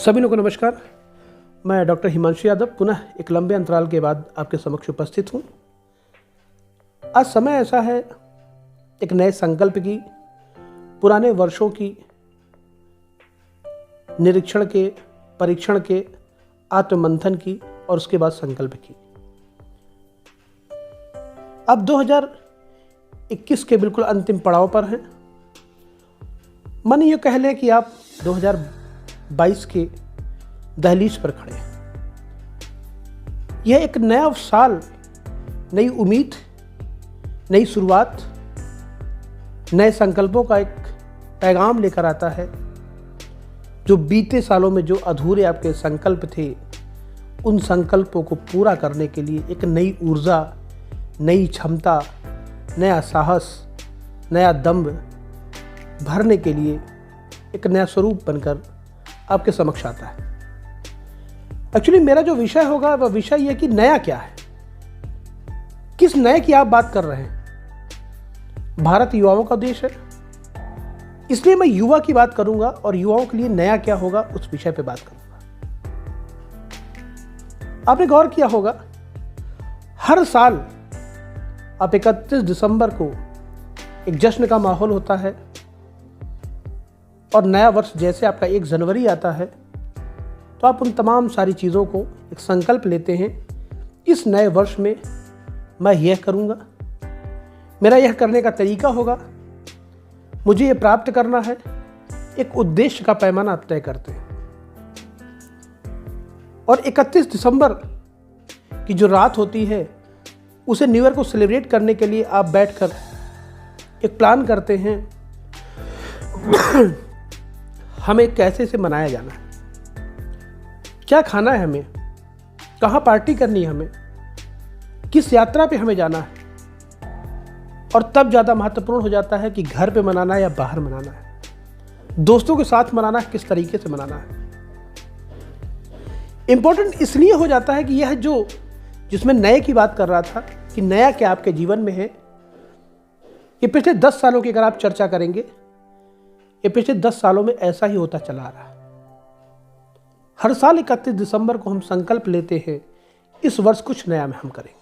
सभी लोगों को नमस्कार। मैं डॉक्टर हिमांशु यादव पुनः एक लंबे अंतराल के बाद आपके समक्ष उपस्थित हूँ। आज समय ऐसा है एक नए संकल्प की, पुराने वर्षों की निरीक्षण के, परीक्षण के, आत्ममंथन की और उसके बाद संकल्प की। अब 2021 के बिल्कुल अंतिम पड़ाव पर हैं। मन ये कह लें कि आप 2022 के दहलीज पर खड़े हैं। यह एक नया साल, नई उम्मीद, नई शुरुआत, नए संकल्पों का एक पैगाम लेकर आता है। जो बीते सालों में जो अधूरे आपके संकल्प थे, उन संकल्पों को पूरा करने के लिए एक नई ऊर्जा, नई क्षमता, नया साहस, नया दम्भ भरने के लिए एक नया स्वरूप बनकर आपके समक्ष आता है। एक्चुअली मेरा जो विषय होगा वह विषय यह कि नया क्या है, किस नए की आप बात कर रहे हैं। भारत युवाओं का देश है, इसलिए मैं युवा की बात करूंगा और युवाओं के लिए नया क्या होगा उस विषय पे बात करूंगा। आपने गौर किया होगा, हर साल आप 31 दिसंबर को एक जश्न का माहौल होता है और नया वर्ष जैसे आपका 1 जनवरी आता है तो आप उन तमाम सारी चीज़ों को एक संकल्प लेते हैं। इस नए वर्ष में मैं यह करूँगा, मेरा यह करने का तरीका होगा, मुझे यह प्राप्त करना है। एक उद्देश्य का पैमाना आप तय करते हैं और 31 दिसंबर की जो रात होती है उसे न्यू ईयर को सेलिब्रेट करने के लिए आप बैठकर एक प्लान करते हैं हमें कैसे से मनाया जाना है, क्या खाना है हमें, कहाँ पार्टी करनी है हमें, किस यात्रा पे हमें जाना है। और तब ज़्यादा महत्वपूर्ण हो जाता है कि घर पे मनाना है या बाहर मनाना है, दोस्तों के साथ मनाना है, किस तरीके से मनाना है। इंपॉर्टेंट इसलिए हो जाता है कि यह जो जिसमें नए की बात कर रहा था कि नया क्या आपके जीवन में है, ये पिछले 10 सालों की अगर आप चर्चा करेंगे, ये पिछले 10 सालों में ऐसा ही होता चला आ रहा है। हर साल 31 दिसंबर को हम संकल्प लेते हैं इस वर्ष कुछ नया में हम करेंगे।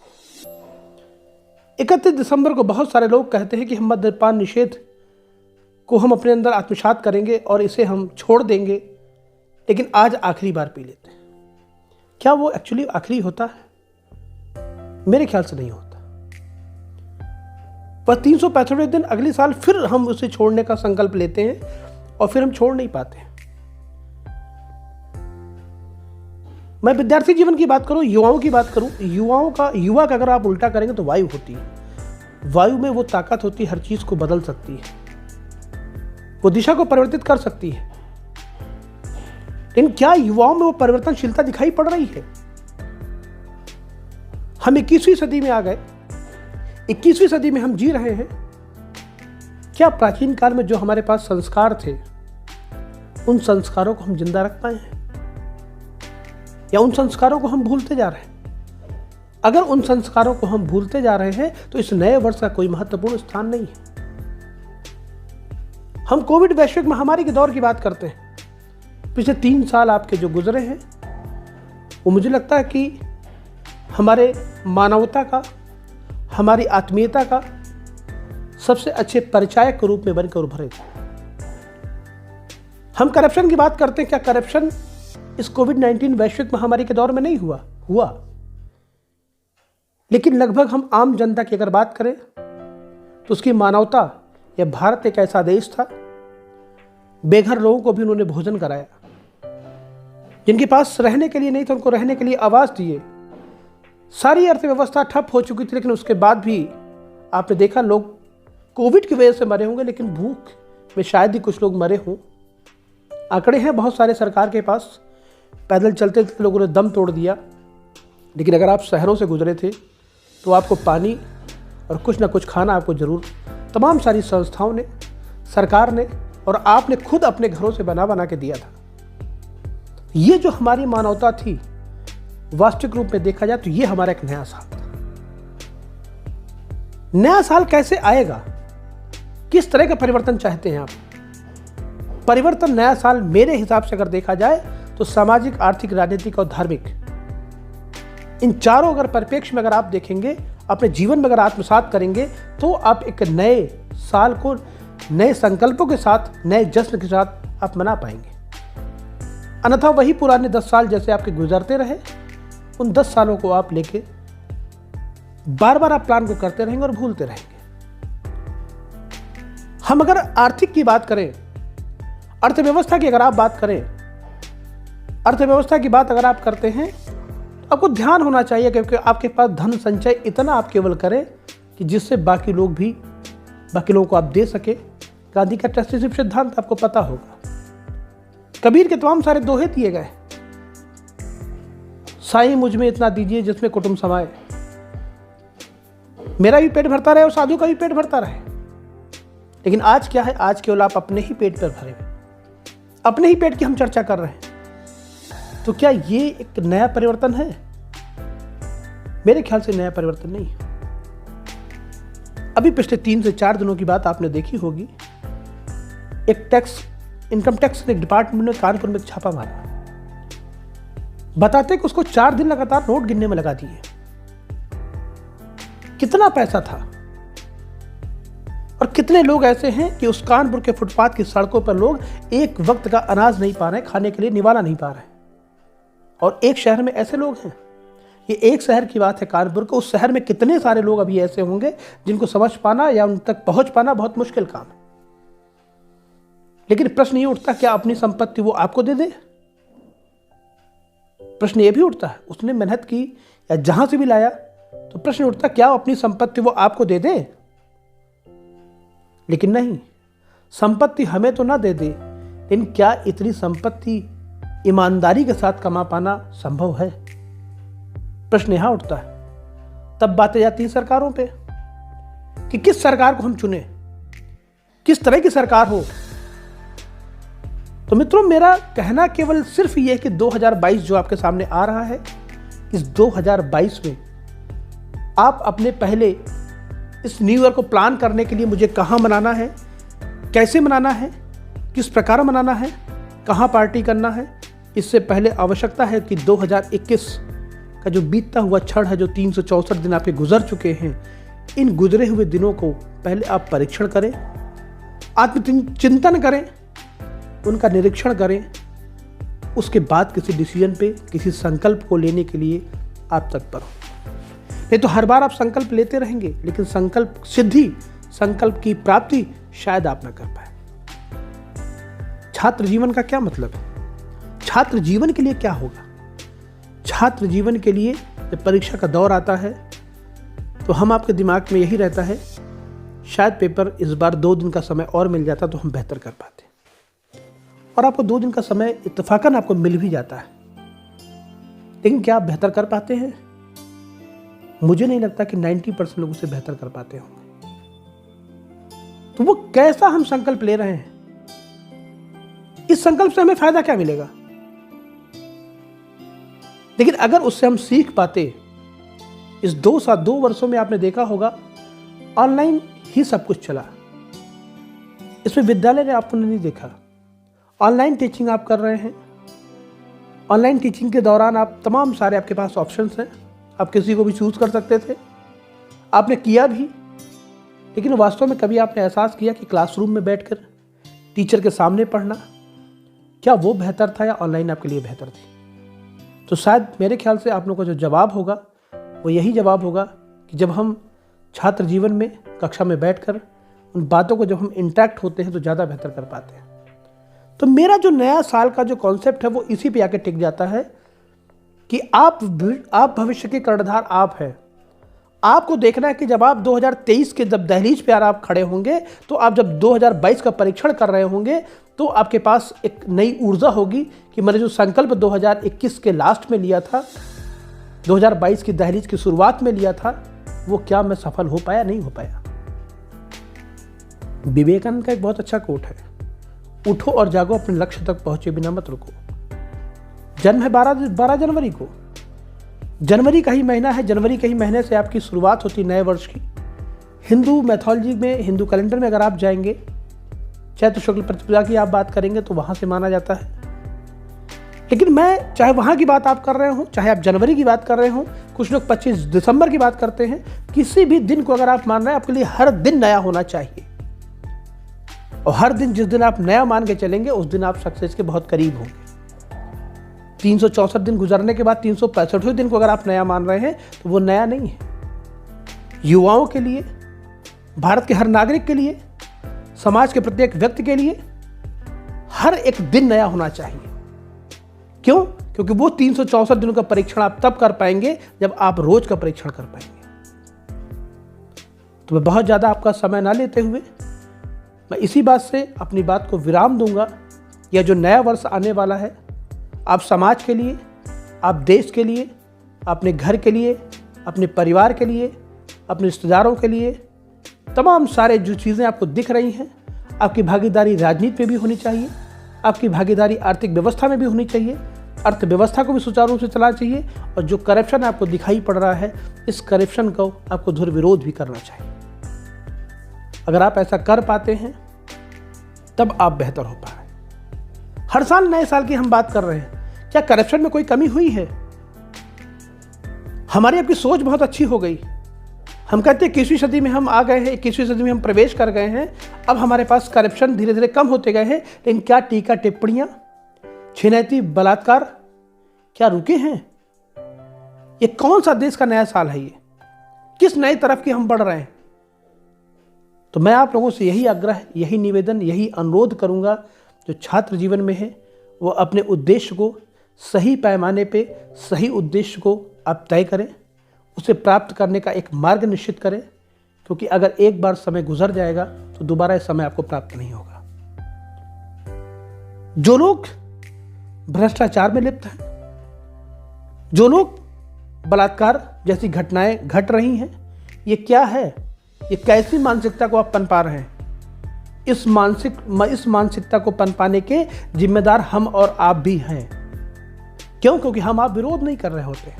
31 दिसंबर को बहुत सारे लोग कहते हैं कि हम मद्यपान निषेध को हम अपने अंदर आत्मसात करेंगे और इसे हम छोड़ देंगे, लेकिन आज आखिरी बार पी लेते हैं। क्या वो एक्चुअली आखिरी होता है? मेरे ख्याल से नहीं होता। पर 365 दिन अगले साल फिर हम उसे छोड़ने का संकल्प लेते हैं और फिर हम छोड़ नहीं पाते हैं। मैं विद्यार्थी जीवन की बात करूं, युवाओं की बात करूं, युवा का अगर आप उल्टा करेंगे तो वायु होती है। वायु में वो ताकत होती है, हर चीज को बदल सकती है, वो दिशा को परिवर्तित कर सकती है। लेकिन क्या युवाओं में वो परिवर्तनशीलता दिखाई पड़ रही है? हम 21वीं सदी में आ गए, 21वीं सदी में हम जी रहे हैं। क्या प्राचीन काल में जो हमारे पास संस्कार थे, उन संस्कारों को हम जिंदा रख पाए हैं या उन संस्कारों को हम भूलते जा रहे हैं? अगर उन संस्कारों को हम भूलते जा रहे हैं तो इस नए वर्ष का कोई महत्वपूर्ण स्थान नहीं है। हम कोविड वैश्विक महामारी के दौर की बात करते हैं। पिछले 3 साल आपके जो गुजरे हैं वो मुझे लगता है कि हमारे मानवता का, हमारी आत्मीयता का सबसे अच्छे परिचायक के रूप में बनकर उभरे थे। हम करप्शन की बात करते हैं। क्या करप्शन इस कोविड-19 वैश्विक महामारी के दौर में नहीं हुआ? लेकिन लगभग हम आम जनता की अगर बात करें तो उसकी मानवता, यह भारत एक ऐसा देश था, बेघर लोगों को भी उन्होंने भोजन कराया, जिनके पास रहने के लिए नहीं था उनको रहने के लिए आवास दिए। सारी अर्थव्यवस्था ठप हो चुकी थी, लेकिन उसके बाद भी आपने देखा लोग कोविड की वजह से मरे होंगे, लेकिन भूख में शायद ही कुछ लोग मरे हों। आंकड़े हैं बहुत सारे सरकार के पास, पैदल चलते थे लोगों ने दम तोड़ दिया। लेकिन अगर आप शहरों से गुजरे थे तो आपको पानी और कुछ ना कुछ खाना आपको जरूर तमाम सारी संस्थाओं ने, सरकार ने और आपने खुद अपने घरों से बना के दिया था। ये जो हमारी मानवता थी, वास्तविक रूप में देखा जाए तो ये हमारा एक नया साल था। नया साल कैसे आएगा, किस तरह का परिवर्तन चाहते हैं आप? परिवर्तन नया साल मेरे हिसाब से अगर देखा जाए तो तो सामाजिक, आर्थिक, राजनीतिक और धार्मिक, इन चारों अगर परिप्रेक्ष्य में अगर आप देखेंगे, अपने जीवन में अगर आत्मसात करेंगे, तो आप एक नए साल को नए संकल्पों के साथ, नए जश्न के साथ आप मना पाएंगे। अन्यथा वही पुराने 10 साल जैसे आपके गुजरते रहे, उन 10 सालों को आप लेके बार बार आप प्लान को करते रहेंगे और भूलते रहेंगे। हम अगर आर्थिक की बात करें, अर्थव्यवस्था की अगर आप बात करें, अर्थव्यवस्था की बात अगर आप करते हैं, तो आपको ध्यान होना चाहिए, क्योंकि आपके पास धन संचय इतना आप केवल करें कि जिससे बाकी लोगों को आप दे सके। गांधी का ट्रस्टीशिप सिद्धांत आपको पता होगा। कबीर के तमाम सारे दोहे दिए गए, साईं मुझ में इतना दीजिए जिसमें कुटुंब समाए, मेरा भी पेट भरता रहे और साधु का भी पेट भरता रहे। लेकिन आज क्या है, आज केवल आप अपने ही पेट पर भरे, अपने ही पेट की हम चर्चा कर रहे हैं। तो क्या ये एक नया परिवर्तन है? मेरे ख्याल से नया परिवर्तन नहीं है। अभी पिछले 3 से 4 दिनों की बात आपने देखी होगी, एक इनकम टैक्स डिपार्टमेंट ने कानपुर में छापा मारा, बताते कि उसको 4 दिन लगातार नोट गिनने में लगा दिए। कितना पैसा था, और कितने लोग ऐसे हैं कि उस कानपुर के फुटपाथ की सड़कों पर लोग एक वक्त का अनाज नहीं पा रहे, खाने के लिए निवाला नहीं पा रहे। और एक शहर में ऐसे लोग हैं, ये एक शहर की बात है कानपुर को, उस शहर में कितने सारे लोग अभी ऐसे होंगे जिनको समझ पाना या उन तक पहुंच पाना बहुत मुश्किल काम है। लेकिन प्रश्न ये उठता, क्या अपनी संपत्ति वो आपको दे दे? प्रश्न ये भी उठता है, उसने मेहनत की या जहां से भी लाया, तो प्रश्न उठता, क्या अपनी संपत्ति वो आपको दे दे? लेकिन नहीं, संपत्ति हमें तो ना दे दे, लेकिन क्या इतनी संपत्ति ईमानदारी के साथ कमा पाना संभव है? प्रश्न यहां उठता है। तब बातें जाती हैं सरकारों पे कि किस सरकार को हम चुने, किस तरह की सरकार हो। तो मित्रों, मेरा कहना केवल सिर्फ यह है कि 2022 जो आपके सामने आ रहा है, इस 2022 में आप अपने पहले इस न्यू ईयर को प्लान करने के लिए मुझे कहाँ मनाना है, कैसे मनाना है, किस प्रकार मनाना है, कहाँ पार्टी करना है, इससे पहले आवश्यकता है कि 2021 का जो बीतता हुआ क्षण है, जो 364 दिन आपके गुजर चुके हैं, इन गुजरे हुए दिनों को पहले आप परीक्षण करें, आत्मचिंतन करें, उनका निरीक्षण करें। उसके बाद किसी डिसीजन पे, किसी संकल्प को लेने के लिए आप तत्पर हो। नहीं तो हर बार आप संकल्प लेते रहेंगे, लेकिन संकल्प सिद्धि, संकल्प की प्राप्ति शायद आप ना कर पाए। छात्र जीवन का क्या मतलब है? छात्र जीवन के लिए क्या होगा? छात्र जीवन के लिए जब परीक्षा का दौर आता है, तो हम आपके दिमाग में यही रहता है, शायद पेपर इस बार 2 दिन का समय और मिल जाता तो हम बेहतर कर पाते। और आपको 2 दिन का समय इत्तेफाकन आपको मिल भी जाता है, लेकिन क्या आप बेहतर कर पाते हैं? मुझे नहीं लगता कि 90% लोग उसे बेहतर कर पाते होंगे। तो वो कैसा हम संकल्प ले रहे हैं, इस संकल्प से हमें फायदा क्या मिलेगा? लेकिन अगर उससे हम सीख पाते, इस 2 वर्षों में आपने देखा होगा ऑनलाइन ही सब कुछ चला, इसमें विद्यालय ने आपको नहीं देखा। ऑनलाइन टीचिंग आप कर रहे हैं, ऑनलाइन टीचिंग के दौरान आप तमाम सारे आपके पास ऑप्शंस हैं, आप किसी को भी चूज कर सकते थे, आपने किया भी। लेकिन वास्तव में कभी आपने एहसास किया कि क्लासरूम में बैठकर टीचर के सामने पढ़ना, क्या वो बेहतर था या ऑनलाइन आपके लिए बेहतर थी? तो शायद मेरे ख्याल से आप लोगों का जो जवाब होगा वो यही जवाब होगा कि जब हम छात्र जीवन में कक्षा में बैठकर उन बातों को जब हम इंटरेक्ट होते हैं तो ज़्यादा बेहतर कर पाते हैं। तो मेरा जो नया साल का जो कॉन्सेप्ट है वो इसी पे आके टिक जाता है कि आप भविष्य के कर्णधार आप हैं। आपको देखना है कि जब आप 2023 के जब दहलीज पे आप खड़े होंगे, तो आप जब 2022 का परीक्षण कर रहे होंगे, तो आपके पास एक नई ऊर्जा होगी कि मैंने जो संकल्प 2021 के लास्ट में लिया था, 2022 की दहलीज की शुरुआत में लिया था, वो क्या मैं सफल हो पाया, नहीं हो पाया। विवेकानंद का एक बहुत अच्छा कोट है, उठो और जागो, अपने लक्ष्य तक पहुंचे बिना मत रुको। जन्म है 12 जनवरी को, जनवरी का ही महीना है, जनवरी के ही महीने से आपकी शुरुआत होती नए वर्ष की। हिंदू मैथोलॉजी में, हिंदू कैलेंडर में अगर आप जाएंगे, चैत्र शुक्ल प्रतिपदा की आप बात करेंगे तो वहां से माना जाता है। लेकिन मैं चाहे वहाँ की बात आप कर रहे हो, चाहे आप जनवरी की बात कर रहे हो, कुछ लोग 25 दिसंबर की बात करते हैं, किसी भी दिन को अगर आप मान रहे हैं, आपके लिए हर दिन नया होना चाहिए। और हर दिन जिस दिन आप नया मान के चलेंगे उस दिन आप सक्सेस के बहुत करीब होंगे। 364 दिन गुजरने के बाद 365वें दिन को अगर आप नया मान रहे हैं तो वो नया नहीं है। युवाओं के लिए, भारत के हर नागरिक के लिए, समाज के प्रत्येक व्यक्ति के लिए हर एक दिन नया होना चाहिए। क्यों? क्योंकि वो 364 दिनों का परीक्षण आप तब कर पाएंगे जब आप रोज का परीक्षण कर पाएंगे। तो मैं बहुत ज़्यादा आपका समय ना लेते हुए मैं इसी बात से अपनी बात को विराम दूंगा। यह जो नया वर्ष आने वाला है, आप समाज के लिए, आप देश के लिए, अपने घर के लिए, अपने परिवार के लिए, अपने रिश्तेदारों के लिए, तमाम सारे जो चीज़ें आपको दिख रही हैं, आपकी भागीदारी राजनीति में भी होनी चाहिए, आपकी भागीदारी आर्थिक व्यवस्था में भी होनी चाहिए, अर्थव्यवस्था को भी सुचारू रूप से चलाना चाहिए। और जो करप्शन आपको दिखाई पड़ रहा है, इस करप्शन को आपको धुर विरोध भी करना चाहिए। अगर आप ऐसा कर पाते हैं तब आप बेहतर हो पाए। हर साल नए साल की हम बात कर रहे हैं, क्या करप्शन में कोई कमी हुई है? हमारी आपकी सोच बहुत अच्छी हो गई। हम कहते हैं 21वीं सदी में हम आ गए हैं, 21वीं सदी में हम प्रवेश कर गए हैं, अब हमारे पास करप्शन धीरे धीरे कम होते गए हैं। लेकिन क्या टीका टिप्पणियां, छिनैती, बलात्कार क्या रुके हैं? ये कौन सा देश का नया साल है? ये किस नई तरफ की हम बढ़ रहे हैं? तो मैं आप लोगों से यही आग्रह, यही निवेदन, यही अनुरोध करूंगा, जो छात्र जीवन में है वो अपने उद्देश्य को सही पैमाने पे, सही उद्देश्य को आप तय करें, उसे प्राप्त करने का एक मार्ग निश्चित करें। क्योंकि अगर एक बार समय गुजर जाएगा तो दोबारा इस समय आपको प्राप्त नहीं होगा। जो लोग भ्रष्टाचार में लिप्त हैं, जो लोग बलात्कार जैसी घटनाएं घट रही हैं, ये क्या है? ये कैसी मानसिकता को आप पनपा रहे हैं? इस मानसिकता को पनपाने के जिम्मेदार हम और आप भी हैं। क्यों? क्योंकि हम आप विरोध नहीं कर रहे होते।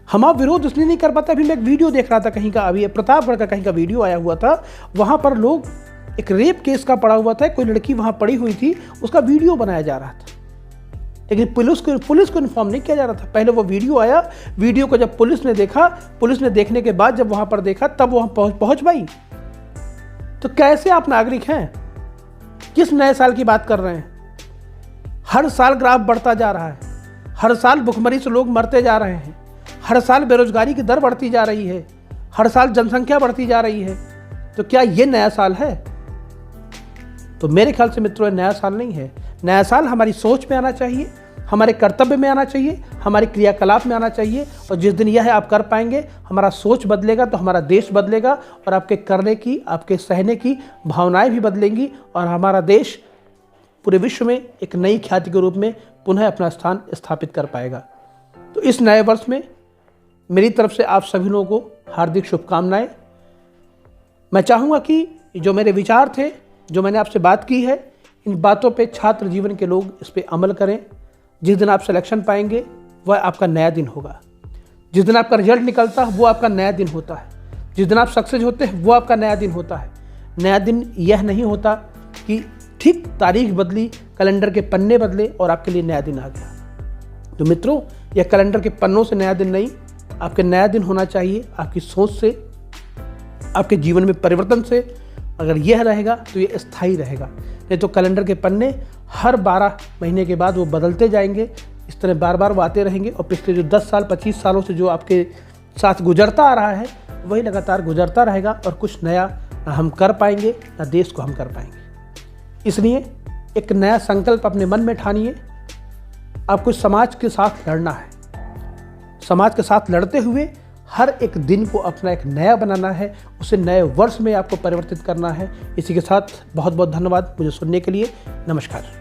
हम आप विरोध इसलिए नहीं कर पाते। अभी मैं एक वीडियो देख रहा था कहीं का, अभी प्रतापगढ़ का कहीं का वीडियो आया हुआ था। वहां पर लोग, एक रेप केस का पड़ा हुआ था, कोई लड़की वहां पड़ी हुई थी, उसका वीडियो बनाया जा रहा था। लेकिन पुलिस को इन्फॉर्म नहीं किया जा रहा था। पहले वो वीडियो आया, वीडियो को जब पुलिस ने देखा, पुलिस ने देखने के बाद जब वहां पर देखा, तब वहां पहुंच पाई। तो कैसे आप नागरिक हैं? किस नए साल की बात कर रहे हैं? हर साल ग्राफ बढ़ता जा रहा है, हर साल भुखमरी से लोग मरते जा रहे हैं, हर साल बेरोजगारी की दर बढ़ती जा रही है, हर साल जनसंख्या बढ़ती जा रही है। तो क्या ये नया साल है? तो मेरे ख्याल से मित्रों, नया साल नहीं है। नया साल हमारी सोच में आना चाहिए, हमारे कर्तव्य में आना चाहिए, हमारे क्रियाकलाप में आना चाहिए। और जिस दिन यह आप कर पाएंगे, हमारा सोच बदलेगा तो हमारा देश बदलेगा, और आपके करने की, आपके सहने की भावनाएं भी बदलेंगी, और हमारा देश पूरे विश्व में एक नई ख्याति के रूप में पुनः अपना स्थान स्थापित कर पाएगा। तो इस नए वर्ष में मेरी तरफ से आप सभी लोगों को हार्दिक शुभकामनाएं। मैं चाहूँगा कि जो मेरे विचार थे, जो मैंने आपसे बात की है, इन बातों पे छात्र जीवन के लोग इस पे अमल करें। जिस दिन आप सिलेक्शन पाएंगे वह आपका नया दिन होगा। जिस दिन आपका रिजल्ट निकलता है वो आपका नया दिन होता है। जिस दिन आप सक्सेस होते हैं वो आपका नया दिन होता है। नया दिन यह नहीं होता कि ठीक तारीख बदली, कैलेंडर के पन्ने बदले और आपके लिए नया दिन आ गया। तो मित्रों, यह कैलेंडर के पन्नों से नया दिन नहीं, आपके नया दिन होना चाहिए आपकी सोच से, आपके जीवन में परिवर्तन से। अगर यह रहेगा तो यह स्थायी रहेगा। नहीं तो कैलेंडर के पन्ने हर 12 महीने के बाद वो बदलते जाएंगे। इस तरह बार बार वो आते रहेंगे, और पिछले जो 10 साल 25 सालों से जो आपके साथ गुजरता आ रहा है वही लगातार गुजरता रहेगा, और कुछ नया ना हम कर पाएंगे, ना देश को हम कर पाएंगे। इसलिए एक नया संकल्प अपने मन में ठानिए। आपको समाज के साथ लड़ना है। समाज के साथ लड़ते हुए हर एक दिन को अपना एक नया बनाना है, उसे नए वर्ष में आपको परिवर्तित करना है। इसी के साथ बहुत बहुत धन्यवाद मुझे सुनने के लिए। नमस्कार।